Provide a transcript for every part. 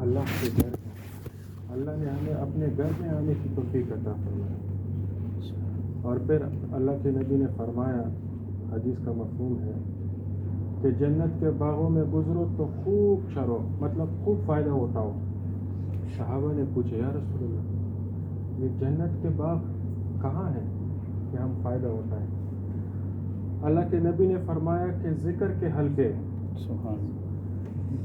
اللہ کے گھر میں اللہ نے ہمیں اپنے گھر میں آنے کی توفیق عطا فرمائی. اور پھر اللہ کے نبی نے فرمایا، حدیث کا مفہوم ہے کہ جنت کے باغوں میں گزرو تو خوب چرو، مطلب خوب فائدہ اٹھاؤ. صحابہ نے پوچھا، یا رسول اللہ یہ جنت کے باغ کہاں ہیں کہ ہم فائدہ اٹھائیں؟ اللہ کے نبی نے فرمایا کہ ذکر کے حلقے،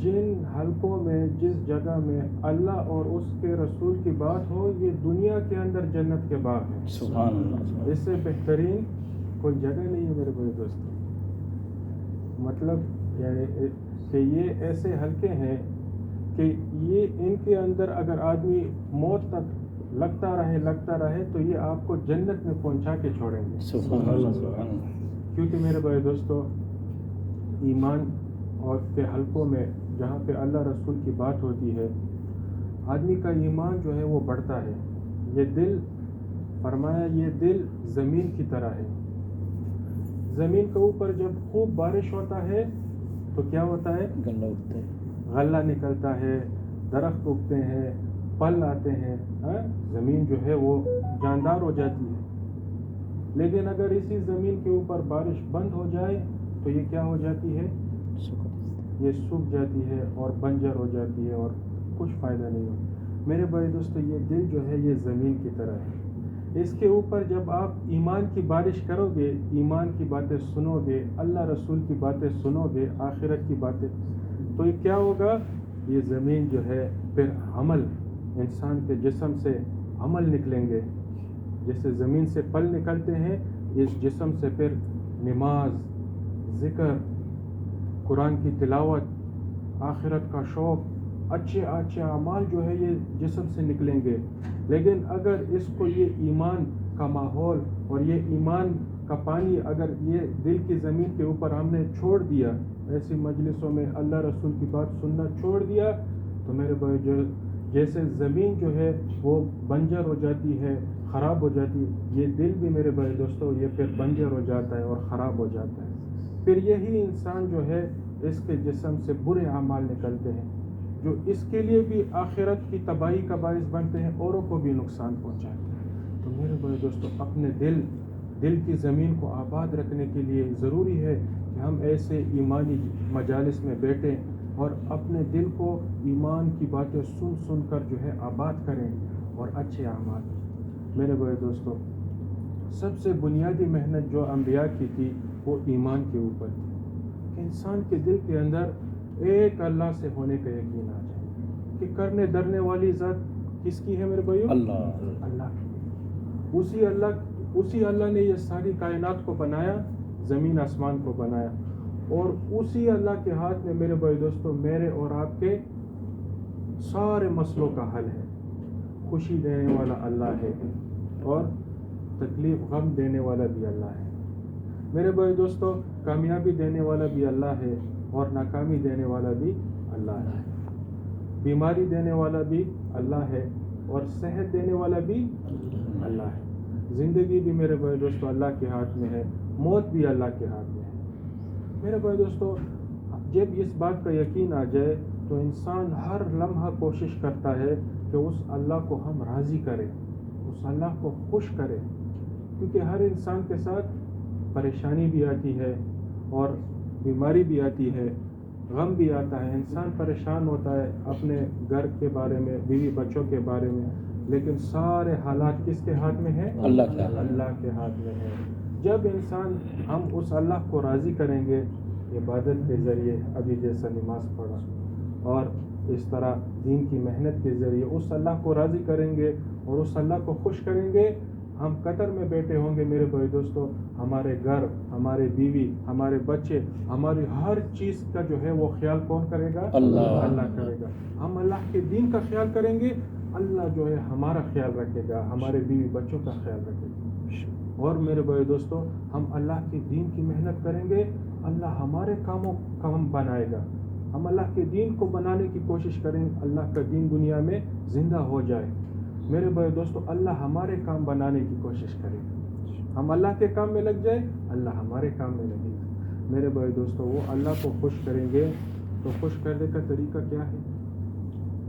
جن حلقوں میں جس جگہ میں اللہ اور اس کے رسول کی بات ہو، یہ دنیا کے اندر جنت کے باغ ہیں. سبحان اللہ. اس سے بہترین کوئی جگہ نہیں ہے میرے بھائی دوستوں. مطلب یعنی کہ یہ ایسے حلقے ہیں کہ یہ ان کے اندر اگر آدمی موت تک لگتا رہے تو یہ آپ کو جنت میں پہنچا کے چھوڑیں گے. سبحان اللہ. سبحان اللہ. کیونکہ میرے بھائی دوستو، ایمان اور کے حلقوں میں جہاں پہ اللہ رسول کی بات ہوتی ہے، آدمی کا ایمان جو ہے وہ بڑھتا ہے. یہ دل، فرمایا یہ دل زمین کی طرح ہے. زمین کے اوپر جب خوب بارش ہوتا ہے تو کیا ہوتا ہے؟ غلہ نکلتا ہے، درخت اگتے ہیں، پھل آتے ہیں، زمین جو ہے وہ جاندار ہو جاتی ہے. لیکن اگر اسی زمین کے اوپر بارش بند ہو جائے تو یہ کیا ہو جاتی ہے؟ یہ سوکھ جاتی ہے اور بنجر ہو جاتی ہے اور کچھ فائدہ نہیں ہوتا. میرے بھائی دوستو، یہ دل جو ہے یہ زمین کی طرح ہے. اس کے اوپر جب آپ ایمان کی بارش کرو گے، ایمان کی باتیں سنو گے، اللہ رسول کی باتیں سنو گے، آخرت کی باتیں، تو یہ کیا ہوگا؟ یہ زمین جو ہے پھر عمل، انسان کے جسم سے عمل نکلیں گے. جیسے زمین سے پھل نکلتے ہیں، اس جسم سے پھر نماز، ذکر، قرآن کی تلاوت، آخرت کا شوق، اچھے اعمال جو ہے یہ جسم سے نکلیں گے. لیکن اگر اس کو یہ ایمان کا ماحول اور یہ ایمان کا پانی اگر یہ دل کی زمین کے اوپر ہم نے چھوڑ دیا، ایسی مجلسوں میں اللہ رسول کی بات سننا چھوڑ دیا، تو میرے بھائی جو جیسے زمین جو ہے وہ بنجر ہو جاتی ہے، خراب ہو جاتی ہے، یہ دل بھی میرے بھائی دوستو یہ پھر بنجر ہو جاتا ہے اور خراب ہو جاتا ہے. پھر یہی انسان جو ہے اس کے جسم سے برے اعمال نکلتے ہیں جو اس کے لیے بھی آخرت کی تباہی کا باعث بنتے ہیں، اوروں کو بھی نقصان پہنچاتے ہیں. تو میرے بھائی دوستو، اپنے دل کی زمین کو آباد رکھنے کے لیے ضروری ہے کہ ہم ایسے ایمانی مجالس میں بیٹھیں اور اپنے دل کو ایمان کی باتیں سن کر جو ہے آباد کریں اور اچھے اعمال. میرے بھائی دوستو، سب سے بنیادی محنت جو انبیاء کی تھی وہ ایمان کے اوپر تھی کہ انسان کے دل کے اندر ایک اللہ سے ہونے کا یقین آ جائے کہ کرنے درنے والی ذات کس کی ہے میرے بھائیو؟ اللہ کی. اسی اللہ نے یہ ساری کائنات کو بنایا، زمین آسمان کو بنایا، اور اسی اللہ کے ہاتھ میں میرے بھائی دوستو میرے اور آپ کے سارے مسئلوں کا حل ہے. خوشی دینے والا اللہ ہے اور تکلیف غم دینے والا بھی اللہ ہے. میرے بھائی دوستو، کامیابی دینے والا بھی اللہ ہے اور ناکامی دینے والا بھی اللہ ہے. بیماری دینے والا بھی اللہ ہے اور صحت دینے والا بھی اللہ ہے. زندگی بھی میرے بھائی دوستو اللہ کے ہاتھ میں ہے، موت بھی اللہ کے ہاتھ میں ہے. میرے بھائی دوستو، جب اس بات کا یقین آ جائے تو انسان ہر لمحہ کوشش کرتا ہے کہ اس اللہ کو ہم راضی کریں، اس اللہ کو خوش کریں. کیونکہ ہر انسان کے ساتھ پریشانی بھی آتی ہے اور بیماری بھی آتی ہے، غم بھی آتا ہے. انسان پریشان ہوتا ہے اپنے گھر کے بارے میں، بیوی بچوں کے بارے میں، لیکن سارے حالات کس کے ہاتھ میں ہیں؟ اللہ کے ہاتھ میں ہے. جب انسان ہم اس اللہ کو راضی کریں گے عبادت کے ذریعے، ابھی جیسا نماز پڑھا، اور اس طرح دین کی محنت کے ذریعے اس اللہ کو راضی کریں گے اور اس اللہ کو خوش کریں گے، ہم قطر میں بیٹھے ہوں گے میرے بھائی دوستو، ہمارے گھر، ہمارے بیوی، ہمارے بچے، ہماری ہر چیز کا جو ہے وہ خیال کون کرے گا؟ اللہ کرے گا. ہم اللہ کے دین کا خیال کریں گے، اللہ جو ہے ہمارا خیال رکھے گا، ہمارے بیوی بچوں کا خیال رکھے گا. اور میرے بھائی دوستو، ہم اللہ کے دین کی محنت کریں گے، اللہ ہمارے کاموں کا ہم بنائے گا. ہم اللہ کے دین کو بنانے کی کوشش کریں، اللہ کا دین دنیا میں زندہ ہو جائے. میرے بھائی دوستو، اللہ ہمارے کام بنانے کی کوشش کرے گا. ہم اللہ کے کام میں لگ جائے، اللہ ہمارے کام میں لگے گا. میرے بھائی دوستو، وہ اللہ کو خوش کریں گے تو خوش کرنے کا طریقہ کیا ہے؟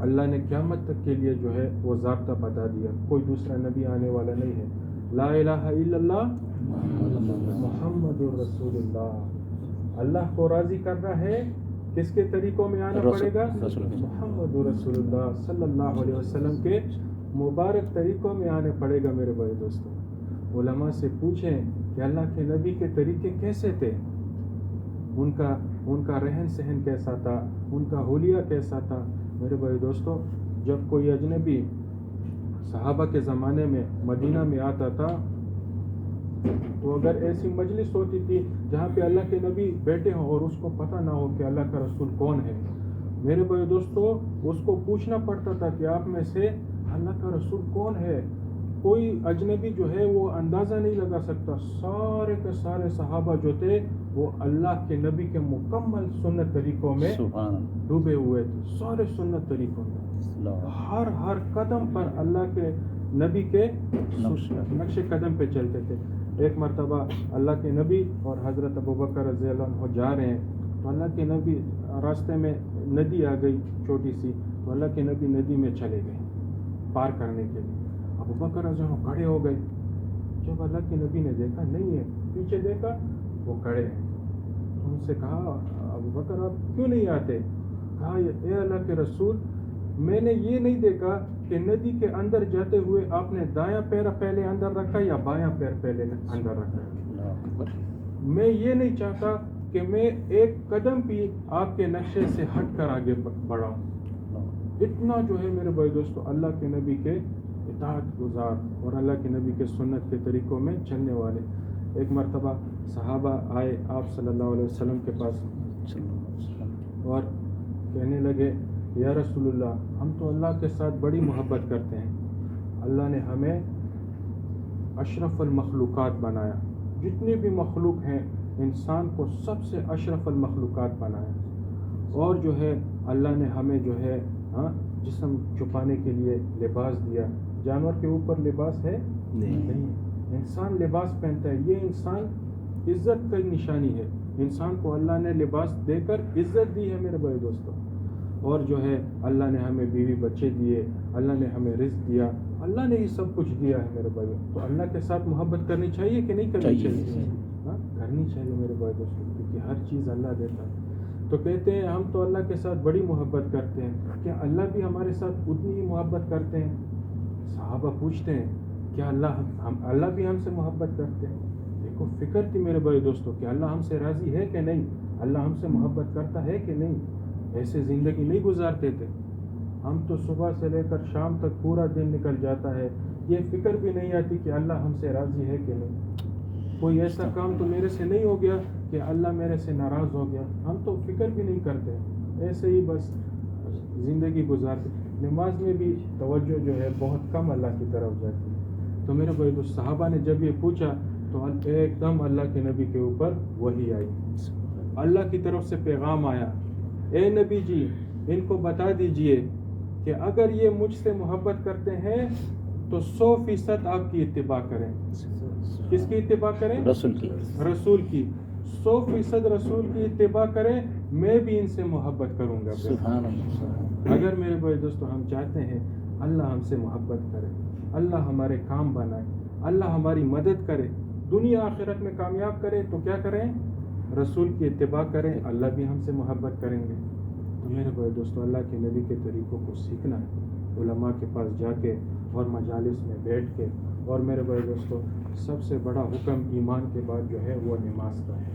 اللہ نے قیامت تک کے لیے جو ہے وہ ضابطہ بتا دیا، کوئی دوسرا نبی آنے والا نہیں ہے. لا الہ الا اللہ محمد رسول اللہ. اللہ کو راضی کرنا ہے کس کے طریقوں میں آنا پڑے گا؟ محمد رسول اللہ صلی اللہ علیہ وسلم کے مبارک طریقوں میں آنے پڑے گا. میرے بھائی دوستوں، علماء سے پوچھیں کہ اللہ کے نبی کے طریقے کیسے تھے، ان کا رہن سہن کیسا تھا، ان کا حلیہ کیسا تھا. میرے بھائی دوستوں، جب کوئی اجنبی صحابہ کے زمانے میں مدینہ میں آتا تھا تو اگر ایسی مجلس ہوتی تھی جہاں پہ اللہ کے نبی بیٹھے ہوں اور اس کو پتہ نہ ہو کہ اللہ کا رسول کون ہے، میرے بھائی دوستوں اس کو پوچھنا پڑتا تھا کہ آپ میں سے اللہ کا رسول کون ہے. کوئی اجنبی جو ہے وہ اندازہ نہیں لگا سکتا. سارے کے سارے صحابہ جو تھے وہ اللہ کے نبی کے مکمل سنت طریقوں میں ڈوبے ہوئے تھے. سارے سنت طریقوں میں ہر قدم پر اللہ کے نبی کے نقش قدم پہ چلتے تھے. ایک مرتبہ اللہ کے نبی اور حضرت ابوبکر رضی اللہ عنہ جا رہے ہیں تو اللہ کے نبی راستے میں ندی آ گئی چھوٹی سی، تو اللہ کے نبی ندی میں چلے گئے پار کرنے کے لیے. ابوبکر رضی اللہ عنہ کھڑے ہو گئے. جب اللہ کے نبی نے دیکھا نہیں ہے، پیچھے دیکھا وہ کھڑے ہیں، تو ان سے کہا ابوبکر آپ کیوں نہیں آتے؟ کہا اے اللہ کے رسول، میں نے یہ نہیں دیکھا کہ ندی کے اندر جاتے ہوئے آپ نے دایاں پیر پہلے اندر رکھا یا بایاں پیر پہلے اندر رکھا. میں یہ نہیں چاہتا کہ میں ایک قدم بھی آپ کے نقشے سے ہٹ کر آگے بڑھاؤں. اتنا جو ہے میرے بھائی دوستو اللہ کے نبی کے اطاعت گزار اور اللہ کے نبی کے سنت کے طریقوں میں چلنے والے. ایک مرتبہ صحابہ آئے آپ صلی اللہ علیہ وسلم کے پاس اور کہنے لگے یا رسول اللہ، ہم تو اللہ کے ساتھ بڑی محبت کرتے ہیں. اللہ نے ہمیں اشرف المخلوقات بنایا، جتنی بھی مخلوق ہیں انسان کو سب سے اشرف المخلوقات بنایا. اور جو ہے اللہ نے ہمیں جو ہے جسم چھپانے کے لیے لباس دیا. جانور کے اوپر لباس ہے نہیں، انسان لباس پہنتا ہے. یہ انسان عزت کی نشانی ہے. انسان کو اللہ نے لباس دے کر عزت دی ہے میرے بھائی دوستوں. اور جو ہے اللہ نے ہمیں بیوی بچے دیے، اللہ نے ہمیں رزق دیا، اللہ نے یہ سب کچھ دیا ہے میرے بھائی. تو اللہ کے ساتھ محبت کرنی چاہیے کہ نہیں کرنی چاہیے؟ کرنی چاہیے میرے بھائی دوستوں، کیونکہ ہر چیز اللہ دیتا ہے. تو کہتے ہیں ہم تو اللہ کے ساتھ بڑی محبت کرتے ہیں، کیا اللہ بھی ہمارے ساتھ اتنی ہی محبت کرتے ہیں؟ صحابہ پوچھتے ہیں کیا اللہ بھی ہم سے محبت کرتے ہیں؟ دیکھو فکر تھی میرے بھائی دوستوں کہ اللہ ہم سے راضی ہے کہ نہیں، اللہ ہم سے محبت کرتا ہے کہ نہیں. ایسے زندگی نہیں گزارتے تھے. ہم تو صبح سے لے کر شام تک پورا دن نکل جاتا ہے، یہ فکر بھی نہیں آتی کہ اللہ ہم سے راضی ہے کہ نہیں. کوئی ایسا کام تو میرے سے نہیں ہو گیا کہ اللہ میرے سے ناراض ہو گیا. ہم تو فکر بھی نہیں کرتے، ایسے ہی بس زندگی گزارتے. نماز میں بھی توجہ جو ہے بہت کم اللہ کی طرف جاتی ہے. تو میرے بھائی دوست صحابہ نے جب یہ پوچھا تو ایک دم اللہ کے نبی کے اوپر وحی آئی، اللہ کی طرف سے پیغام آیا، اے نبی جی ان کو بتا دیجئے کہ اگر یہ مجھ سے محبت کرتے ہیں تو 100% آپ کی اتباع کریں. کس کی اتباع کریں؟ رسول کی. 100% رسول کی اتباع کریں، میں بھی ان سے محبت کروں گا. سبحان اللہ. اگر میرے بھائی دوستو ہم چاہتے ہیں اللہ ہم سے محبت کرے، اللہ ہمارے کام بنائے، اللہ ہماری مدد کرے، دنیا آخرت میں کامیاب کرے، تو کیا کریں؟ رسول کی اتباع کریں، اللہ بھی ہم سے محبت کریں گے. تو میرے بھائی دوستو اللہ کے نبی کے طریقوں کو سیکھنا ہے، علماء کے پاس جا کے اور مجالس میں بیٹھ کے. اور میرے بھائی دوستو سب سے بڑا حکم ایمان کے بعد جو ہے وہ نماز کا ہے.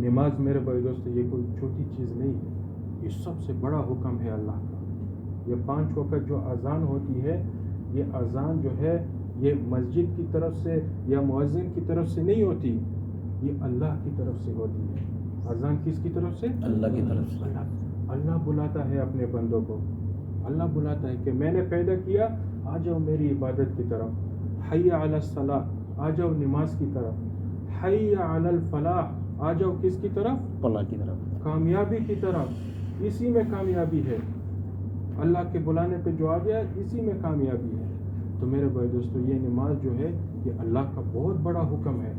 نماز میرے بھائی دوستو یہ کوئی چھوٹی چیز نہیں ہے، یہ سب سے بڑا حکم ہے اللہ کا. یہ 5 وقت جو اذان ہوتی ہے، یہ اذان جو ہے یہ مسجد کی طرف سے یا مؤذن کی طرف سے نہیں ہوتی، یہ اللہ کی طرف سے ہوتی ہے. اذان کس کی طرف سے؟ اللہ کی طرف سے. اللہ بلاتا ہے اپنے بندوں کو. اللہ بلاتا ہے کہ میں نے پیدا کیا، آ جاؤ میری عبادت کی طرف. حی علی الصلاۃ، آ جاؤ نماز کی طرف. حی علی الفلاح، آ جاؤ کس کی طرف؟ فلاح کی طرف، کامیابی کی طرف. اسی میں کامیابی ہے، اللہ کے بلانے پہ جو آ گیا اسی میں کامیابی ہے. تو میرے بھائی دوستو یہ نماز جو ہے یہ اللہ کا بہت بڑا حکم ہے.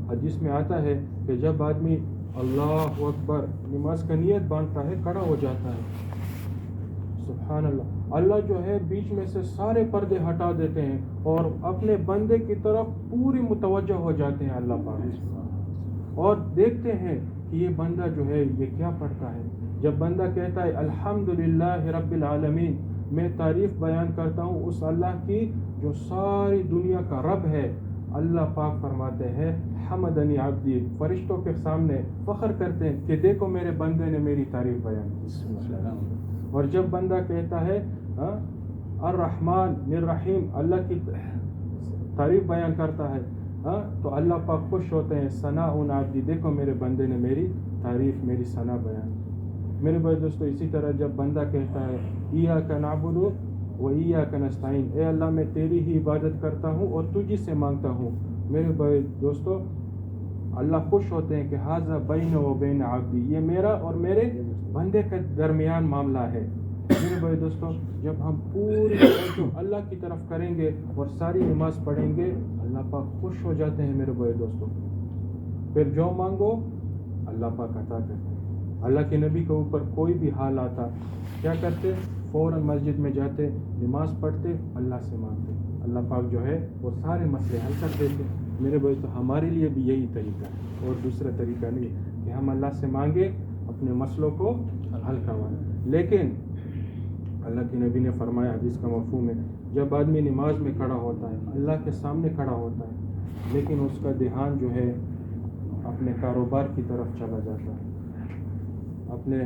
حدیث میں آتا ہے کہ جب آدمی اللہ اکبر نماز کا نیت باندھتا ہے، کھڑا ہو جاتا ہے، سبحان اللہ، اللہ جو ہے بیچ میں سے سارے پردے ہٹا دیتے ہیں اور اپنے بندے کی طرف پوری متوجہ ہو جاتے ہیں اللہ پاک، اور دیکھتے ہیں کہ یہ بندہ جو ہے یہ کیا پڑھتا ہے. جب بندہ کہتا ہے الحمدللہ رب العالمین، میں تعریف بیان کرتا ہوں اس اللہ کی جو ساری دنیا کا رب ہے، اللہ پاک فرماتے ہیں حمدنی عبدی، فرشتوں کے سامنے فخر کرتے ہیں کہ دیکھو میرے بندے نے میری تعریف بیان کی. اور جب بندہ کہتا ہے الرحمن الرحیم، اللہ کی تعریف بیان کرتا ہے تو اللہ پاک خوش ہوتے ہیں ثناء عبدی، دیکھو میرے بندے نے میری تعریف، میری ثنا بیان. میرے بھائی دوستو، اسی طرح جب بندہ کہتا ہے ایاک نعبد و ایاک نستعین، اے اللہ میں تیری ہی عبادت کرتا ہوں اور تجھی سے مانگتا ہوں، میرے بھائی دوستو اللہ خوش ہوتے ہیں کہ ھذا بین و بین عبدی، یہ میرا اور میرے بندے کے درمیان معاملہ ہے. میرے بھائی دوستو، جب ہم پوری توجہ اللہ کی طرف کریں گے اور ساری نماز پڑھیں گے، اللہ پاک خوش ہو جاتے ہیں. میرے بھائی دوستو پھر جو مانگو اللہ پاک عطا کرتے ہیں. اللہ کے نبی کے اوپر کوئی بھی حال آتا کیا کرتے؟ فوراً مسجد میں جاتے، نماز پڑھتے، اللہ سے مانگتے، اللہ پاک جو ہے وہ سارے مسئلے حل کر دیتے. میرے بھائی تو ہمارے لیے بھی یہی طریقہ ہے اور دوسرا طریقہ نہیں کہ ہم اللہ سے مانگے اپنے مسئلوں کو حل کروائیں. لیکن اللہ کے نبی نے فرمایا حدیث کا مفہوم ہے، جب آدمی نماز میں کھڑا ہوتا ہے، اللہ کے سامنے کھڑا ہوتا ہے، لیکن اس کا دھیان جو ہے اپنے کاروبار کی طرف چلا جاتا ہے، اپنے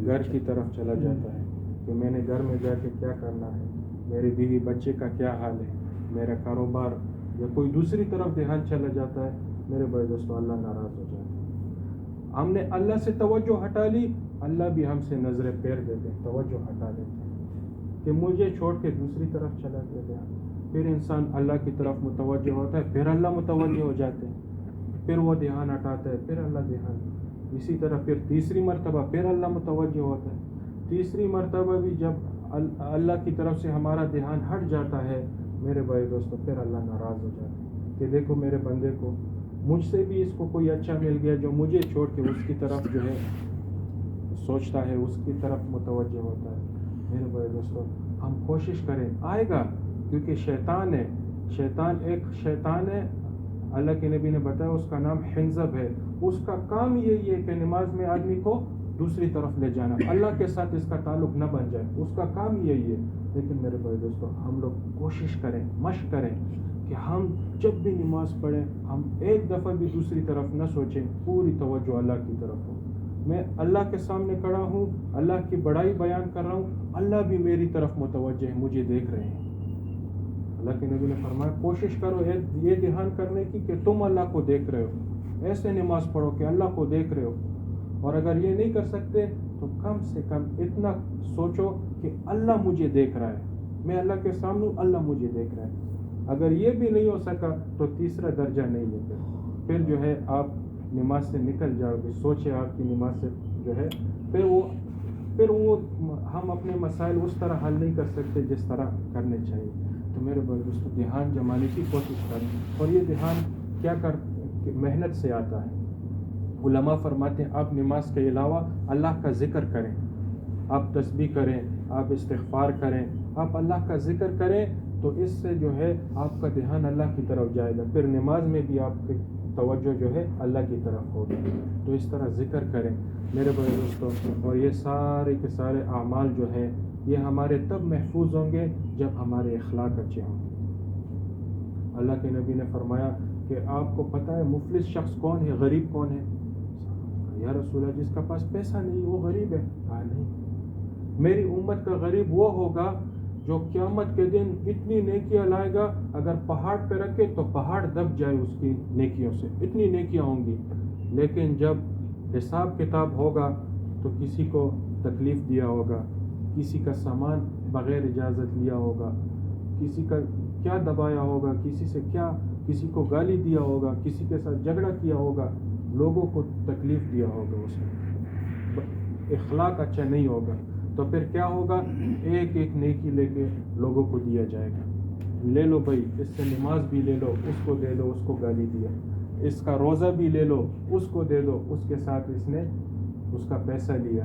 گھر کی طرف چلا جاتا ہے کہ میں نے گھر میں جا کے کیا کرنا ہے، میری بیوی بچے کا کیا حال ہے، میرا کاروبار، یا کوئی دوسری طرف دھیان چلا جاتا ہے. میرے بھائی دوستو اللہ ناراض ہو جاتا ہے. ہم نے اللہ سے توجہ ہٹا لی، اللہ بھی ہم سے نظریں پھیر دیتے ہیں، توجہ ہٹا دیتے ہیں کہ مجھے چھوڑ کے دوسری طرف چلا گیا. پھر انسان اللہ کی طرف متوجہ ہوتا ہے، پھر اللہ متوجہ ہو جاتے ہیں، پھر وہ دھیان ہٹاتا ہے، پھر اللہ دھیان. اسی طرح پھر تیسری مرتبہ پھر اللہ متوجہ ہوتا ہے. تیسری مرتبہ بھی جب اللہ کی طرف سے ہمارا دھیان ہٹ جاتا ہے، میرے بھائی دوستو پھر اللہ ناراض ہو جاتا ہے کہ دیکھو میرے بندے کو، مجھ سے بھی اس کو کوئی اچھا مل گیا جو مجھے چھوڑ کے اس کی طرف جو ہے سوچتا ہے، اس کی طرف متوجہ ہوتا ہے. میرے بھائی دوستو ہم کوشش کریں، آئے گا، کیونکہ شیطان ہے، شیطان ہے. اللہ کے نبی نے بتایا اس کا نام حنظب ہے، اس کا کام یہی ہے کہ نماز میں آدمی کو دوسری طرف لے جانا، اللہ کے ساتھ اس کا تعلق نہ بن جائے، اس کا کام یہی ہے. لیکن میرے بھائی دوستو ہم لوگ کوشش کریں، مشق کریں کہ ہم جب بھی نماز پڑھیں ہم ایک دفعہ بھی دوسری طرف نہ سوچیں، پوری توجہ اللہ کی طرف ہو. میں اللہ کے سامنے کھڑا ہوں، اللہ کی بڑائی بیان کر رہا ہوں، اللہ بھی میری طرف متوجہ ہے، مجھے دیکھ رہے ہیں. اللہ کے نبی نے فرمایا کوشش کرو یہ دھیان کرنے کی کہ تم اللہ کو دیکھ رہے ہو، ایسے نماز پڑھو کہ اللہ کو دیکھ رہے ہو. اور اگر یہ نہیں کر سکتے تو کم سے کم اتنا سوچو کہ اللہ مجھے دیکھ رہا ہے، میں اللہ کے سامنے ہوں، اللہ مجھے دیکھ رہا ہے. اگر یہ بھی نہیں ہو سکا تو تیسرا درجہ نہیں لیتے، پھر جو ہے آپ نماز سے نکل جاؤ گے. سوچے آپ کی نماز سے جو ہے پھر وہ ہم اپنے مسائل اس طرح حل نہیں کر سکتے جس طرح کرنے چاہیے. تو میرے بھائی دوستو دھیان جمانے کی کوشش کریں، اور یہ دھیان کیا محنت سے آتا ہے. علماء فرماتے ہیں آپ نماز کے علاوہ اللہ کا ذکر کریں، آپ تسبیح کریں، آپ استغفار کریں، آپ اللہ کا ذکر کریں، تو اس سے جو ہے آپ کا دھیان اللہ کی طرف جائے گا، پھر نماز میں بھی آپ کی توجہ جو ہے اللہ کی طرف ہوگی. تو اس طرح ذکر کریں میرے بھائی دوستو. اور یہ سارے کے سارے اعمال جو ہے یہ ہمارے تب محفوظ ہوں گے جب ہمارے اخلاق اچھے ہوں گے. اللہ کے نبی نے فرمایا کہ آپ کو پتہ ہے مفلس شخص کون ہے، غریب کون ہے؟ یا رسول اللہ جس کا پاس پیسہ نہیں وہ غریب ہے. کہا نہیں، میری امت کا غریب وہ ہوگا جو قیامت کے دن اتنی نیکیاں لائے گا، اگر پہاڑ پہ رکھے تو پہاڑ دب جائے اس کی نیکیوں سے، اتنی نیکیاں ہوں گی. لیکن جب حساب کتاب ہوگا تو کسی کو تکلیف دیا ہوگا، کسی کا سامان بغیر اجازت لیا ہوگا، کسی کا کیا دبایا ہوگا، کسی کو گالی دیا ہوگا، کسی کے ساتھ جھگڑا کیا ہوگا، لوگوں کو تکلیف دیا ہوگا، اس میں اخلاق اچھا نہیں ہوگا. تو پھر کیا ہوگا؟ ایک ایک نیکی لے کے لوگوں کو دیا جائے گا. لے لو بھائی، اس سے نماز بھی لے لو، اس کو دے دو، اس کو گالی دیا. اس کا روزہ بھی لے لو، اس کو دے دو، اس کے ساتھ اس نے اس کا پیسہ لیا.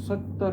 70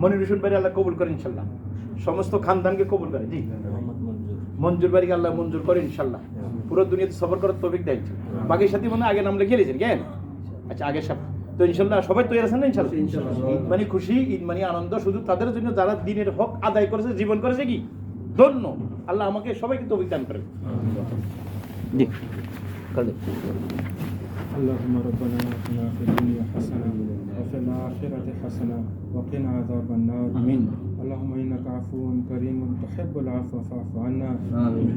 মনির হোসেন ভাই আল্লাহ কবুল করে ইনশাল্লাহ, সমস্ত খানদানকে কবুল করে। জি মঞ্জুর বাড়িকে আল্লাহ মঞ্জুর করে ইনশাল্লাহ, পুরো দুনিয়াতে সফর করার তৌফিক দেয় ইনশাল্লাহ। বাকির সাথে মনে আগে নাম লিখে গেছেন কেন? আচ্ছা আগের সাথে তো ইনশাল্লাহ সবাই তৈরি আছেন না ইনশাল্লাহ? ঈদ মানে খুশি, ঈদ মানে আনন্দ, শুধু তাদের জন্য যারা দিনের হক আদায় করেছে, জীবন করেছে কি ধন্য। আল্লাহ আমাকে সবাইকে তৌফিক দান করেন। জি اللهم ربنا آتنا في الدنيا حسنة وفي الآخرة حسنة وقنا عذاب النار. آمين. اللهم إنك عفو كريم تحب العفو فاعف عنا.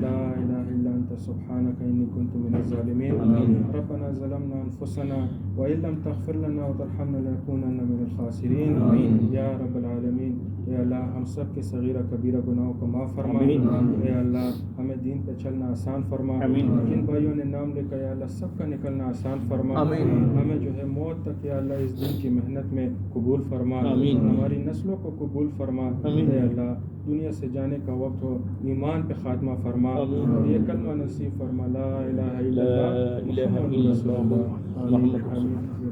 لا إله إلا أنت سبحانك إني كنت من الظالمين. ربنا ظلمنا أنفسنا وإن لم تغفر لنا وترحمنا لنكونن من الخاسرين. یا رب العالمین، اے اللہ ہم سب کے صغیرہ کبیرہ گناہوں کو معاف فرما. اے اللہ ہمیں دین پہ چلنا آسان فرما. جن بھائیوں نے نام لے کر یا اللہ سب کا نکلنا آسان فرما. ہمیں جو ہے موت تک یا اللہ اس دن کی محنت میں قبول فرما. ہماری نسلوں کو قبول فرما. اے اللہ دنیا سے جانے کا وقت ہو، ایمان پہ خاتمہ فرما اور یہ کلمہ نصیب فرما، لا الہ الا اللہ محمد رسول اللہ. آمین.